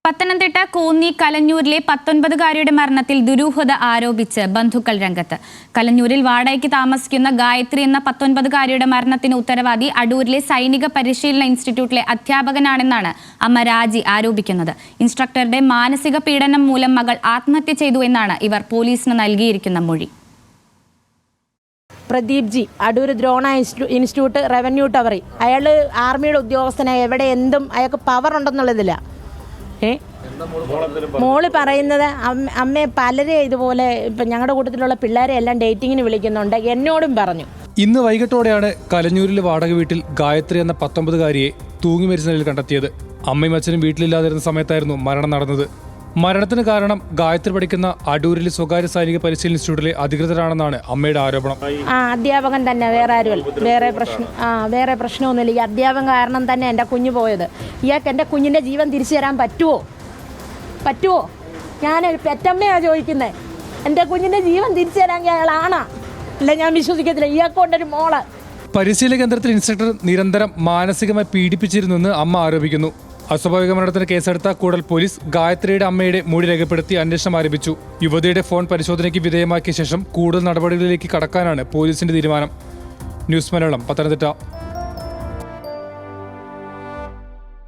പത്തനംതിട്ട കോന്നി കലഞ്ഞൂരിലെ 19-കാരിയുടെ മരണത്തിൽ ദുരൂഹത ആരോപിച്ച് ബന്ധുക്കൾ രംഗത്ത്. കലഞ്ഞൂരിൽ വാടകയ്ക്ക് താമസിക്കുന്ന ഗായത്രി എന്ന 19-കാരിയുടെ മരണത്തിന് ഉത്തരവാദി അടൂരിലെ സൈനിക പരിശീലന ഇൻസ്റ്റിറ്റ്യൂട്ടിലെ അധ്യാപകനാണെന്നാണ് അമ്മ രാജി ആരോപിക്കുന്നത്. ഇൻസ്ട്രക്ടറുടെ മാനസിക പീഡനം മൂലം മകൾ ആത്മഹത്യ ചെയ്തു എന്നാണ് ഇവർ പോലീസിന് നൽകിയിരിക്കുന്ന മൊഴി. പ്രദീപ് ജി, അടൂർ ദ്രോണ ഇൻസ്റ്റിറ്റ്യൂട്ട് റവന്യൂ ടവറി. അയാൾ ആർമിയുടെ ഉദ്യോഗസ്ഥനാണ്. എവിടെ എന്തും അയാൾക്ക് പവർ ഉണ്ടെന്നുള്ളതില്ല. മോള് പറയുന്നത് അമ്മയെ പലരെ ഇതുപോലെ ഇപ്പം ഞങ്ങളുടെ കൂട്ടത്തിലുള്ള പിള്ളേരെ എല്ലാം ഡേറ്റിങ്ങിന് വിളിക്കുന്നുണ്ട്. എന്നോടും പറഞ്ഞു. ഇന്ന് വൈകിട്ടോടെയാണ് കലഞ്ഞൂരിലെ വാടക വീട്ടിൽ ഗായത്രി എന്ന 19-കാരിയെ തൂങ്ങി മരിച്ച നിലയിൽ കണ്ടെത്തിയത്. അമ്മയും അച്ഛനും വീട്ടിലില്ലാതിരുന്ന സമയത്തായിരുന്നു മരണം നടന്നത്. മരണത്തിന് കാരണം ഗായത്രി പഠിക്കുന്ന അടൂരിലെ സ്വകാര്യ സൈനിക പരിശീലന ഇൻസ്റ്റിറ്റ്യൂട്ടിലെ അധികൃതരാണെന്നാണ് അമ്മയുടെ ആരോപണം. അധ്യാപകൻ തന്നെ, വേറെ ആരുമല്ല. വേറെ പ്രശ്നമൊന്നുമില്ല. ഈ അധ്യാപകൻ കാരണം തന്നെ എൻ്റെ കുഞ്ഞ് പോയത്. ഇയാൾക്ക് എൻ്റെ കുഞ്ഞിൻ്റെ ജീവൻ തിരിച്ചു തരാൻ പറ്റുമോ? ഞാൻ പെറ്റമ്മയാണ് ചോദിക്കുന്നത്. എൻ്റെ കുഞ്ഞിൻ്റെ ജീവൻ തിരിച്ചു തരാൻ അയാളാണ്. അല്ല, ഞാൻ വിശ്വസിക്കത്തില്ല. ഇയാൾക്കൊണ്ടൊരു മോള്. പരിശീലന കേന്ദ്രത്തിൽ ഇൻസ്ട്രക്ടർ നിരന്തരം മാനസികമായി പീഡിപ്പിച്ചിരുന്നെന്ന് അമ്മ ആരോപിക്കുന്നു. അസ്വാഭാവിക മരണത്തിന് കേസെടുത്ത കൂടൽ പോലീസ് ഗായത്രിയുടെ അമ്മയുടെ മൊഴി രേഖപ്പെടുത്തി അന്വേഷണം ആരംഭിച്ചു. യുവതിയുടെ ഫോൺ പരിശോധനയ്ക്ക് വിധേയമാക്കിയ ശേഷം കൂടുതൽ നടപടികളിലേക്ക് കടക്കാനാണ് പോലീസിന്റെ തീരുമാനം. ന്യൂസ് മലയാളം, പത്തനംതിട്ട.